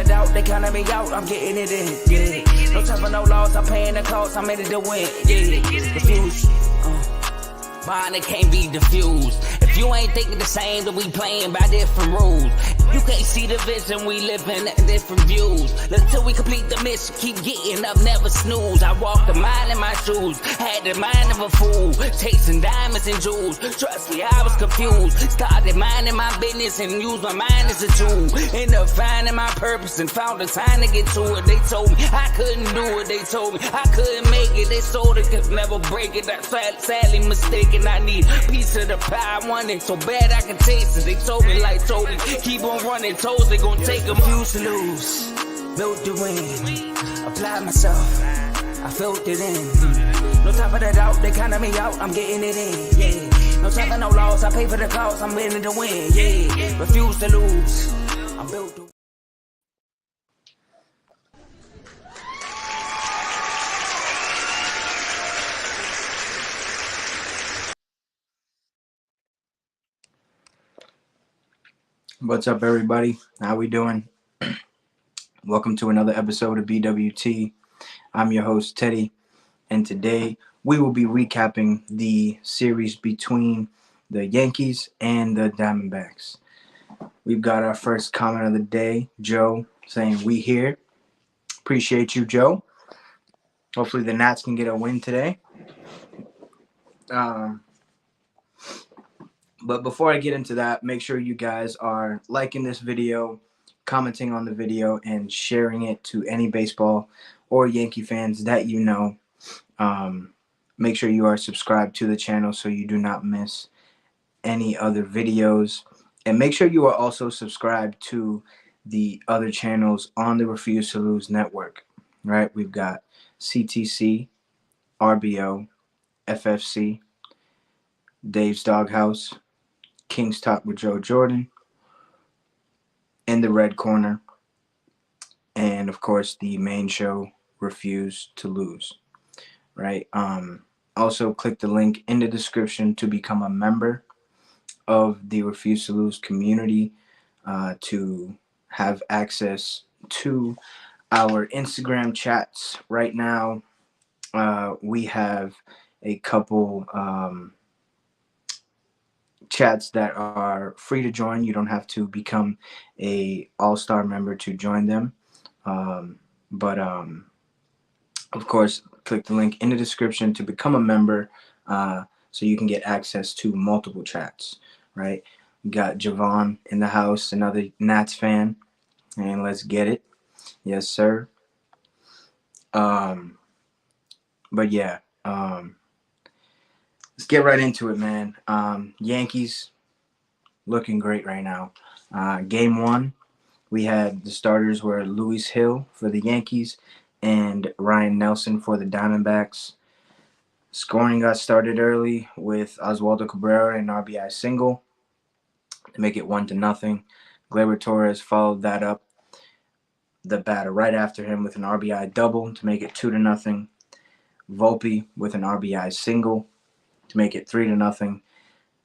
of doubt, they counting me out, I'm getting it in, yeah. No time for no loss, I'm paying the cost, I'm in it to win, yeah. Refuse, mine, it can't be diffused. If you ain't thinking the same, then we playing by different rules. You can't see the vision, we living at different views. Until we complete the mission, keep getting up, never snooze. I walked a mile in my shoes, had the mind of a fool, chasing diamonds and jewels. Trust me, I was confused. Started minding my business and used my mind as a tool. Ended up finding my purpose and found the time to get to it. They told me I couldn't do it, they told me I couldn't make it. They sold it, could never break it. That's sadly mistaken. I need a piece of the pie, I want it so bad I can taste it. They told me, like told me, keep on running toes, they gon' take them. Refuse to lose, built to win, apply myself, I felt it in. No time for the doubt, they counting me out, I'm getting it in, yeah. No time for no loss, I pay for the cost, I'm winning to win, yeah. Refuse to lose, I'm built to. What's up, everybody? How we doing? Welcome to another episode of BWT. I'm your host, Teddy, and today we will be recapping the series between the Yankees and the Diamondbacks. We've got our first comment of the day, Joe, saying, "We here." Appreciate you, Joe. Hopefully the Nats can get a win today. But before I get into that, make sure you guys are liking this video, commenting on the video, and sharing it to any baseball or Yankee fans that you know. Make sure you are subscribed to the channel so you do not miss any other videos. And make sure you are also subscribed to the other channels on the Refuse to Lose network. Right? We've got CTC, RBO, FFC, Dave's Doghouse, King's Talk with Joe Jordan, in the Red Corner, and of course the main show, Refuse to Lose. Right? Also click the link in the description to become a member of the Refuse to Lose community, to have access to our Instagram chats. Right now, we have a couple chats that are free to join. You don't have to become a all-star member to join them. But of course, click the link in the description to become a member, so you can get access to multiple chats, right? We got Javon in the house, another Nats fan, and let's get it. Yes, sir. But yeah, let's get right into it, man. Yankees looking great right now. Game one, we had the starters were Luis Hill for the Yankees and Ryan Nelson for the Diamondbacks. Scoring got started early with Oswaldo Cabrera an RBI single to make it 1-0. Gleyber Torres followed that up, the batter right after him, with an RBI double to make it 2-0. Volpe with an RBI single to make it 3-0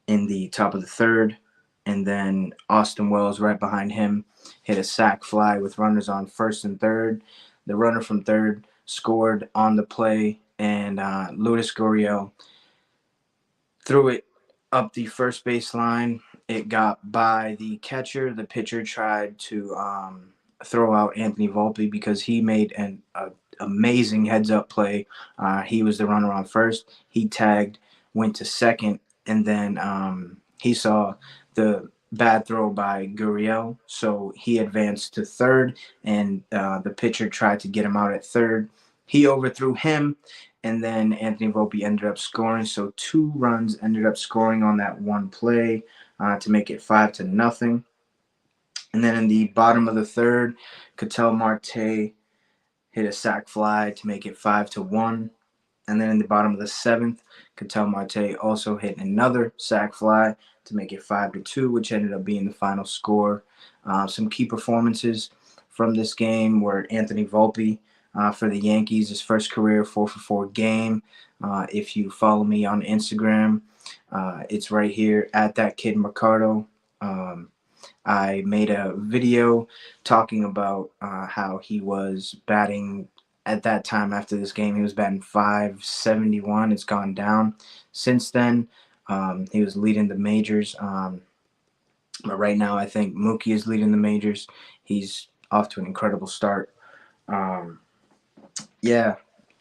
in the top of the third. And then Austin Wells right behind him hit a sac fly with runners on first and third. The runner from third scored on the play, and Lourdes Gurriel threw it up the first base line. It got by the catcher. The pitcher tried to throw out Anthony Volpe because he made an amazing heads-up play. He was the runner on first. He tagged, went to second, and then he saw the bad throw by Gurriel, so he advanced to third, and the pitcher tried to get him out at third. He overthrew him, and then Anthony Volpe ended up scoring. So 2 runs ended up scoring on that one play to make it 5-0. And then in the bottom of the third, Ketel Marte hit a sac fly to make it 5-1. And then in the bottom of the seventh, Ketel Marte also hit another sac fly to make it 5-2, which ended up being the final score. Some key performances from this game were Anthony Volpe for the Yankees, his first career 4-for-4 game. If you follow me on Instagram, it's right here at that kid Mercado. I made a video talking about how he was batting at that time after this game. He was batting 571. It's gone down since then. He was leading the majors. But right now, I think Mookie is leading the majors. He's off to an incredible start. Um, yeah,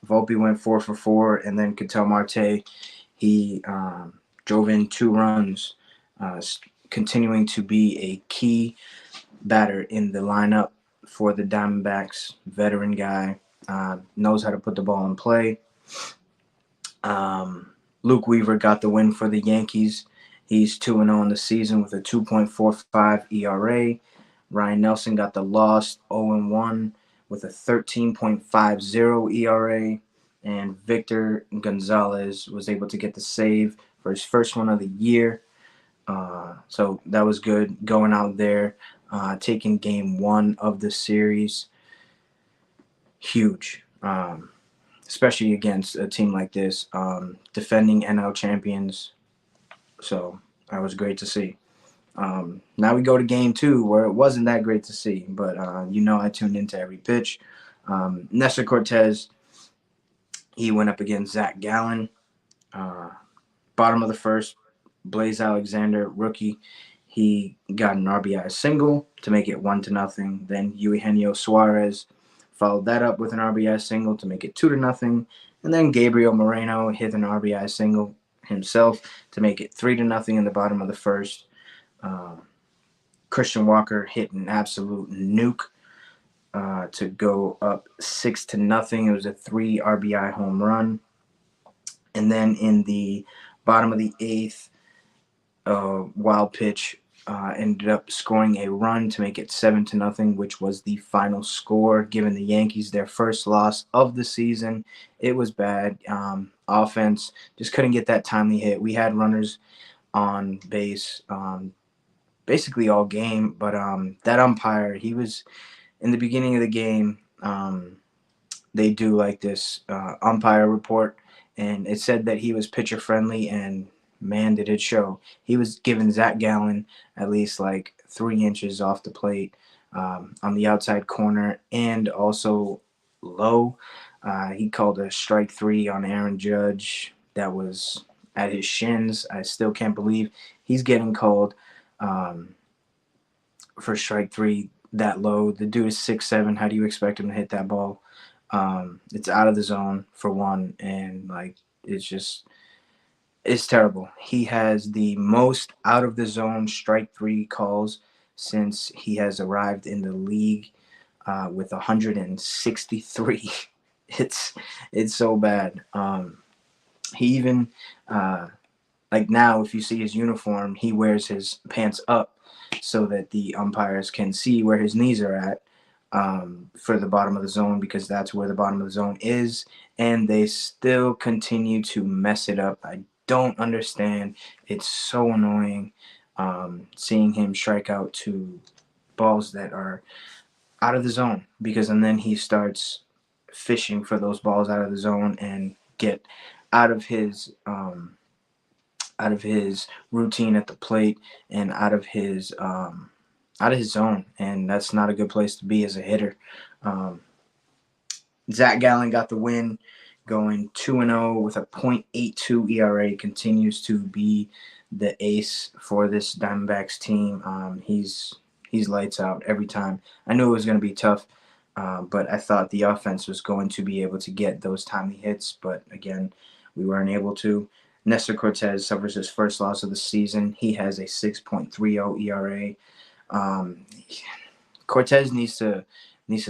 Volpe went 4 for 4, and then Ketel Marte, he drove in 2 runs, continuing to be a key batter in the lineup for the Diamondbacks. Veteran guy, knows how to put the ball in play. Luke Weaver got the win for the Yankees. He's 2-0 in the season with a 2.45 ERA. Ryan Nelson got the loss, 0-1 with a 13.50 ERA. And Victor Gonzalez was able to get the save for his first one of the year. So that was good going out there, taking game 1 of the series. Huge. Especially against a team like this, defending NL champions. So that was great to see. Now we go to game 2, where it wasn't that great to see, but I tuned into every pitch. Nestor Cortez, he went up against Zach Gallen. Bottom of the first, Blaze Alexander, rookie, he got an RBI single to make it 1-0. Then Eugenio Suarez followed that up with an RBI single to make it 2-0. And then Gabriel Moreno hit an RBI single himself to make it 3-0 in the bottom of the first. Christian Walker hit an absolute nuke to go up 6-0. It was a 3 RBI home run. And then in the bottom of the 8th, wild pitch ended up scoring a run to make it 7-0, which was the final score, giving the Yankees their first loss of the season. It was bad. Offense just couldn't get that timely hit. We had runners on base basically all game, but that umpire, he was in the beginning of the game. They do like this umpire report, and it said that he was pitcher friendly, and man, did it show. He was giving Zach Gallen at least like 3 inches off the plate on the outside corner and also low. He called a strike 3 on Aaron Judge that was at his shins. I still can't believe he's getting called for strike 3 that low. The dude is 6'7". How do you expect him to hit that ball? It's out of the zone for one, and like it's terrible. He has the most out of the zone strike 3 calls since he has arrived in the league, with 163. It's so bad. He even like now, if you see his uniform, he wears his pants up so that the umpires can see where his knees are at, for the bottom of the zone, because that's where the bottom of the zone is, and they still continue to mess it up. I don't understand. It's so annoying seeing him strike out to balls that are out of the zone, and then he starts fishing for those balls out of the zone and get out of his routine at the plate and out of his zone, and that's not a good place to be as a hitter. Zach Gallen got the win, going 2-0 with a .82 ERA. Continues to be the ace for this Diamondbacks team. He's lights out every time. I knew it was going to be tough, but I thought the offense was going to be able to get those timely hits, but again, we weren't able to. Nestor Cortez suffers his first loss of the season. He has a 6.30 ERA. Cortez needs to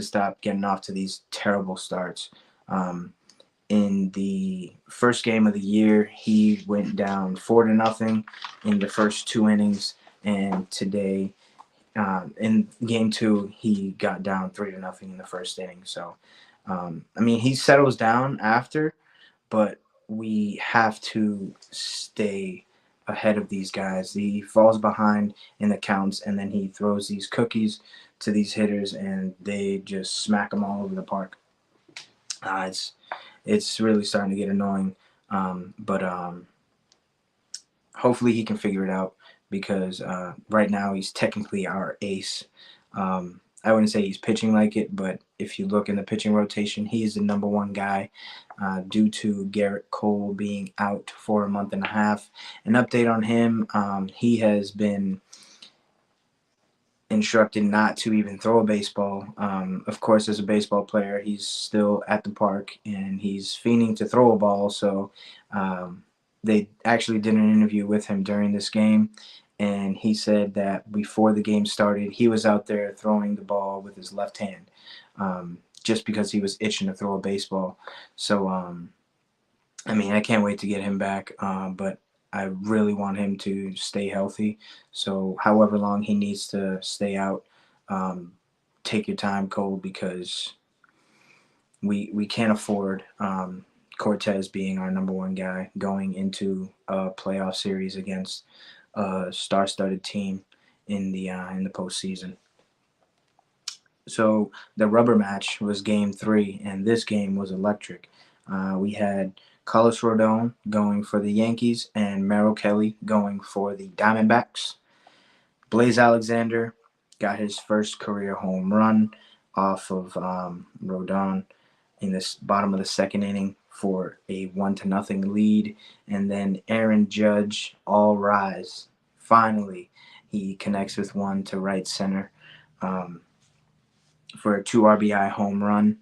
stop getting off to these terrible starts. In the first game of the year, he went down 4-0 in the first 2 innings, and today, in game 2, he got down 3-0 in the first inning. So, he settles down after, but we have to stay ahead of these guys. He falls behind in the counts, and then he throws these cookies to these hitters, and they just smack them all over the park. It's really starting to get annoying, but hopefully he can figure it out because right now he's technically our ace. I wouldn't say he's pitching like it, but if you look in the pitching rotation, he is the number one guy due to Garrett Cole being out for a month and a half. An update on him, he has been instructed not to even throw a baseball. Of course, as a baseball player, he's still at the park and he's fiending to throw a ball. So they actually did an interview with him during this game, and he said that before the game started, he was out there throwing the ball with his left hand, just because he was itching to throw a baseball. So I mean, I can't wait to get him back, but I really want him to stay healthy. So, however long he needs to stay out, um, take your time, Cole, because we can't afford Cortez being our number one guy going into a playoff series against a star-studded team in the postseason. So the rubber match was game three, and this game was electric. We had Carlos Rodon going for the Yankees and Merrill Kelly going for the Diamondbacks. Blaze Alexander got his first career home run off of Rodon in this bottom of the second inning for a 1-0 lead. And then Aaron Judge, all rise. Finally, he connects with one to right center. For a 2 RBI home run.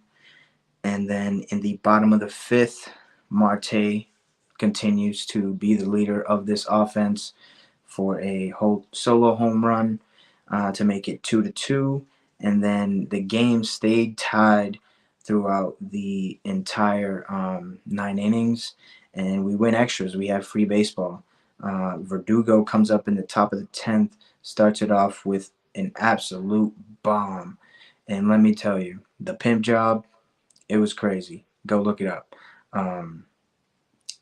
And then in the bottom of the fifth, Marte continues to be the leader of this offense for a whole solo home run to make it 2-2. And then the game stayed tied throughout the entire 9 innings. And we win extras. We have free baseball. Verdugo comes up in the top of the 10th, starts it off with an absolute bomb. And let me tell you, the pimp job, it was crazy. Go look it up.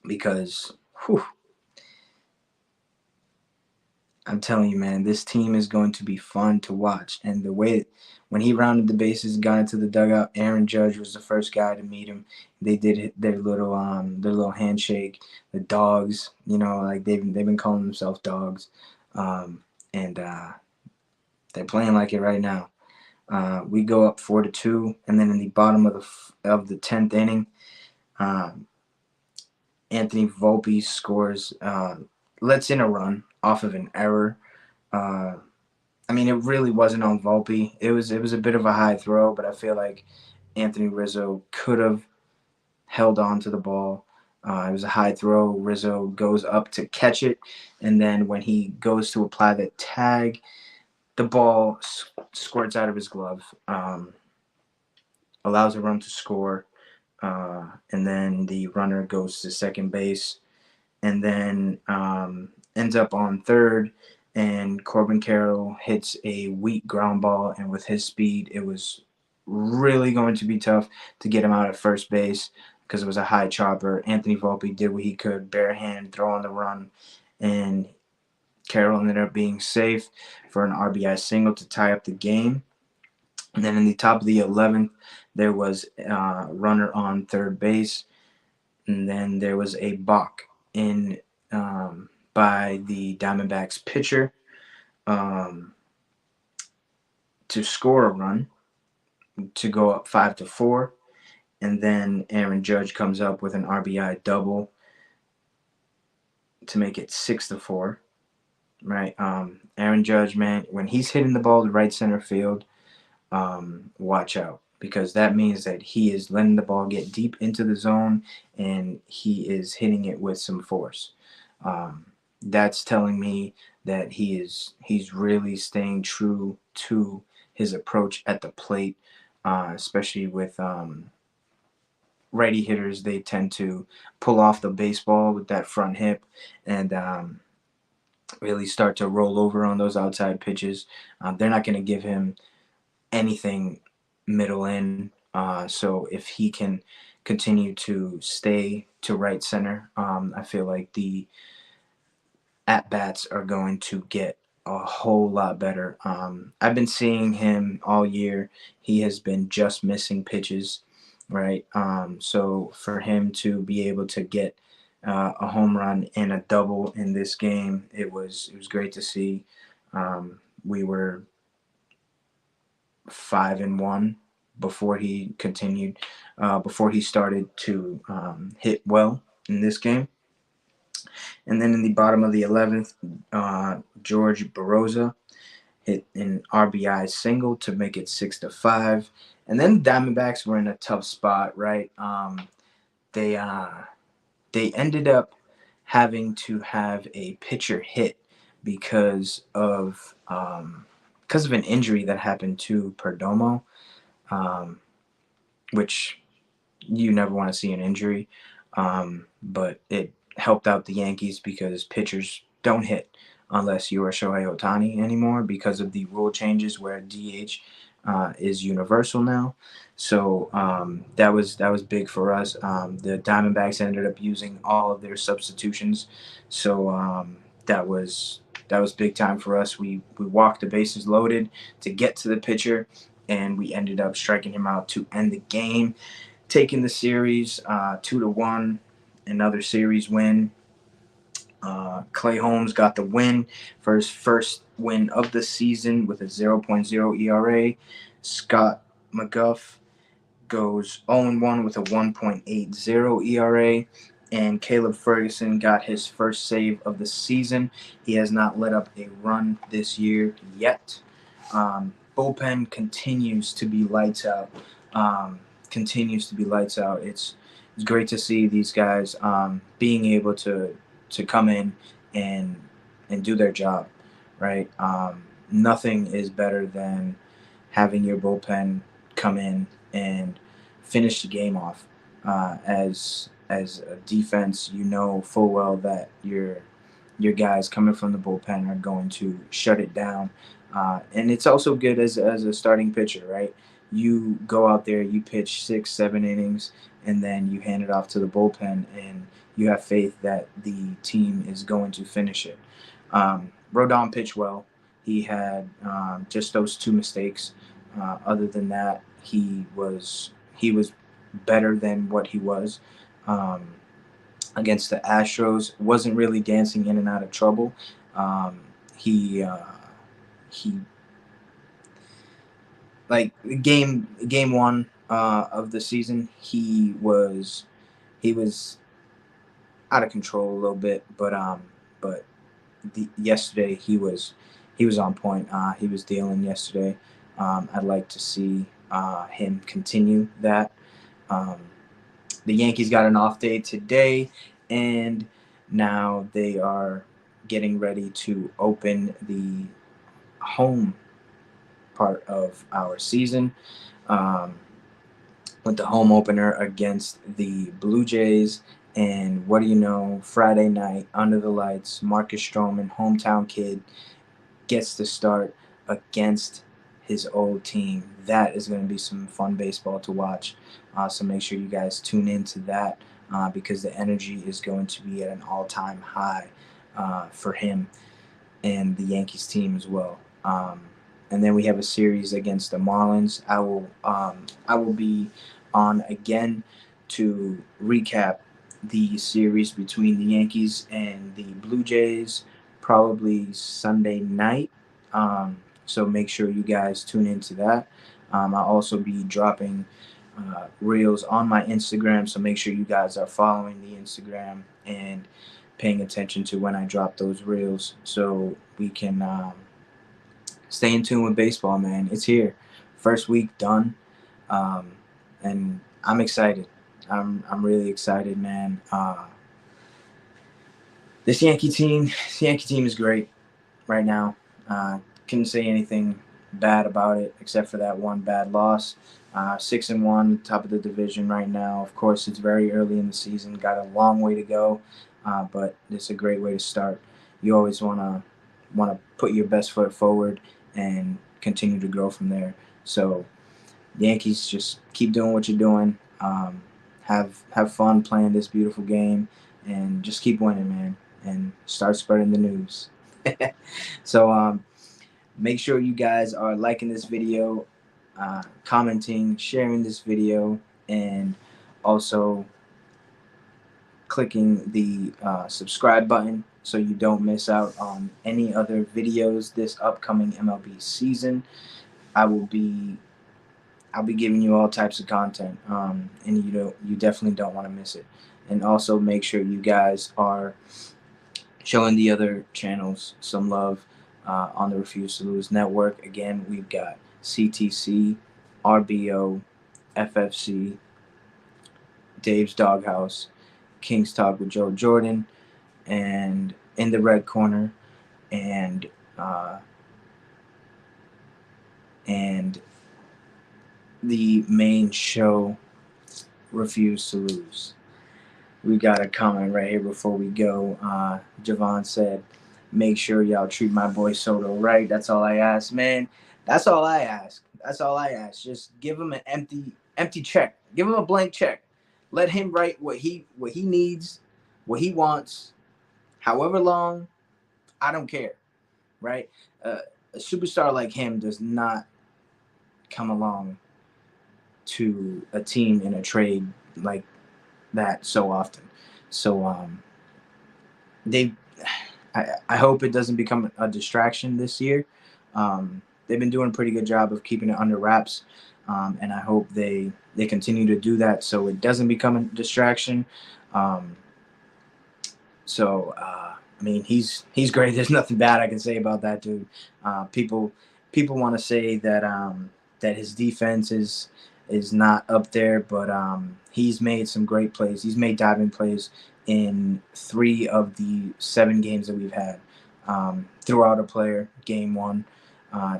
Because, whew, I'm telling you, man, this team is going to be fun to watch. And the way, when he rounded the bases, got into the dugout, Aaron Judge was the first guy to meet him. They did their little handshake. The dogs, like they've been calling themselves dogs, and they're playing like it right now. We go up 4-2, and then in the bottom of the 10th inning, Anthony Volpe scores, lets in a run off of an error. I mean, it really wasn't on Volpe. It was a bit of a high throw, but I feel like Anthony Rizzo could have held on to the ball. It was a high throw. Rizzo goes up to catch it, and then when he goes to apply the tag, the ball squirts out of his glove, allows a run to score, and then the runner goes to second base, and then ends up on third, and Corbin Carroll hits a weak ground ball, and with his speed, it was really going to be tough to get him out at first base because it was a high chopper. Anthony Volpe did what he could, bare hand, throw on the run, and Carroll ended up being safe for an RBI single to tie up the game. And then in the top of the 11th, there was a runner on third base. And then there was a balk in by the Diamondbacks pitcher to score a run to go up 5-4. And then Aaron Judge comes up with an RBI double to make it 6-4. Right, Aaron Judge, man, when he's hitting the ball to right center field, watch out, because that means that he is letting the ball get deep into the zone and he is hitting it with some force. That's telling me that he's really staying true to his approach at the plate, especially with righty hitters. They tend to pull off the baseball with that front hip and really start to roll over on those outside pitches. They're not going to give him anything middle in. So if he can continue to stay to right center, I feel like the at-bats are going to get a whole lot better. I've been seeing him all year. He has been just missing pitches, right? So for him to be able to get a home run and a double in this game. It was great to see. We were 5-1 before he continued, before he started to hit well in this game. And then in the bottom of the 11th, George Barroza hit an RBI single to make it 6-5. And then the Diamondbacks were in a tough spot, right? They they ended up having to have a pitcher hit because of an injury that happened to Perdomo, um, which you never want to see an injury. But it helped out the Yankees because pitchers don't hit unless you are Shohei Ohtani anymore because of the rule changes where DH is universal now. So that was big for us. The Diamondbacks ended up using all of their substitutions, so that was big time for us. We walked the bases loaded to get to the pitcher, and we ended up striking him out to end the game, taking the series 2-1. Another series win. Clay Holmes got the win for his first win of the season with a 0.0 ERA. Scott McGough goes 0-1 with a 1.80 ERA. And Caleb Ferguson got his first save of the season. He has not let up a run this year yet. Bullpen continues to be lights out. It's great to see these guys being able to come in and do their job, right? Nothing is better than having your bullpen come in and finish the game off. As a defense, you know full well that your guys coming from the bullpen are going to shut it down. And it's also good as a starting pitcher, right? You go out there, you pitch 6, 7 innings, and then you hand it off to the bullpen, and you have faith that the team is going to finish it. Rodon pitched well. He had just those two mistakes. Other than that, he was better than what he was against the Astros. Wasn't really dancing in and out of trouble. He like game one of the season. He was out of control a little bit, but yesterday he was on point. He was dealing yesterday. I'd like to see him continue that. Um, the Yankees got an off day today, and now they are getting ready to open the home part of our season um, with the home opener against the Blue Jays. And what do you know? Friday night, under the lights, Marcus Stroman, hometown kid, gets to start against his old team. That is going to be some fun baseball to watch. So make sure you guys tune into that because the energy is going to be at an all-time high for him and the Yankees team as well. And then we have a series against the Marlins. I will be on again to recap the series between the Yankees and the Blue Jays probably Sunday night. So make sure you guys tune into that. I'll also be dropping reels on my Instagram, so make sure you guys are following the Instagram and paying attention to when I drop those reels so we can stay in tune with baseball, man. It's here. First week done. And I'm excited. I'm really excited, man. This Yankee team is great right now. Couldn't say anything bad about it except for that one bad loss. 6-1, top of the division right now. Of course, it's very early in the season. Got a long way to go, but it's a great way to start. You always wanna put your best foot forward and continue to grow from there. So, Yankees, just keep doing what you're doing. Have fun playing this beautiful game, and just keep winning, man. And start spreading the news. So make sure you guys are liking this video, commenting, sharing this video, and also clicking the subscribe button so you don't miss out on any other videos this upcoming MLB season. I'll be giving you all types of content, and you definitely don't want to miss it. And also make sure you guys are showing the other channels some love on the Refuse to Lose network. Again, we've got CTC, RBO, FFC, Dave's Doghouse, King's Talk with Joe Jordan, and In the Red Corner, and the main show, Refuse to Lose. We got a comment right here before we go. Javon said, make sure y'all treat my boy Soto right. That's all I ask, man. That's all I ask. That's all I ask. Just give him an empty check. Give him a blank check. Let him write what he needs, what he wants, however long. I don't care, right? A superstar like him does not come along to a team in a trade like that so often. So I hope it doesn't become a distraction this year. They've been doing a pretty good job of keeping it under wraps, and I hope they continue to do that so it doesn't become a distraction. I mean, he's great. There's nothing bad I can say about that dude. People want to say that that his defense is not up there, but he's made some great plays. He's made diving plays in 3 of the 7 games that we've had. Threw out a player game 1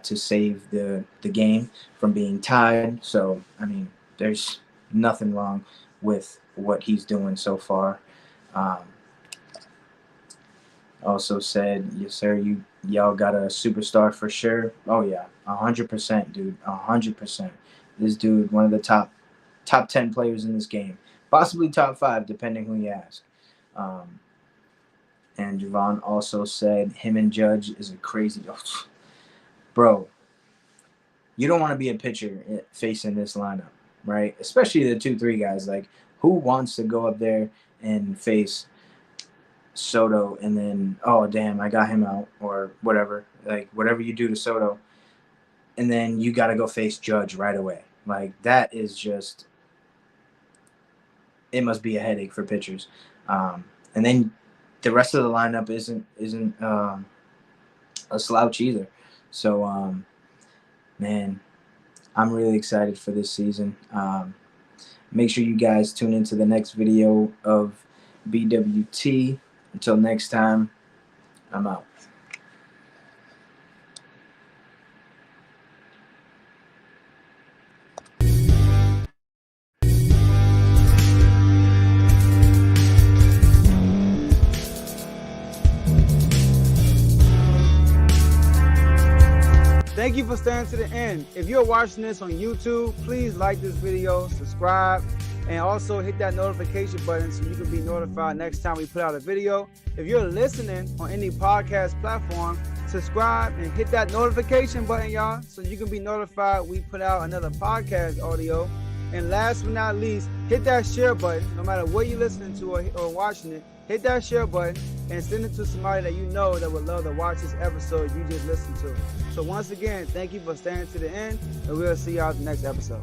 to save the game from being tied. So, I mean, there's nothing wrong with what he's doing so far. Also said, yes, sir, y'all got a superstar for sure. Oh, yeah, 100%, dude, 100%. This dude, one of the top 10 players in this game. Possibly top 5, depending who you ask. And Javon also said him and Judge is a crazy... Bro, you don't want to be a pitcher facing this lineup, right? Especially the 2-3 guys. Like, who wants to go up there and face Soto and then, oh, damn, I got him out, or whatever. Like, whatever you do to Soto, and then you got to go face Judge right away. Like, that is just... It must be a headache for pitchers. And then the rest of the lineup isn't a slouch either. So, man, I'm really excited for this season. Make sure you guys tune into the next video of BWT. Until next time, I'm out. Thank you for staying to the end. If you're watching this on YouTube, please like this video, subscribe, and also hit that notification button so you can be notified next time we put out a video. If you're listening on any podcast platform, subscribe and hit that notification button, y'all, so you can be notified we put out another podcast audio. And last but not least, hit that share button. No matter what you're listening to or watching it, hit that share button and send it to somebody that you know that would love to watch this episode you just listened to. So once again, thank you for staying to the end, and we'll see y'all at the next episode.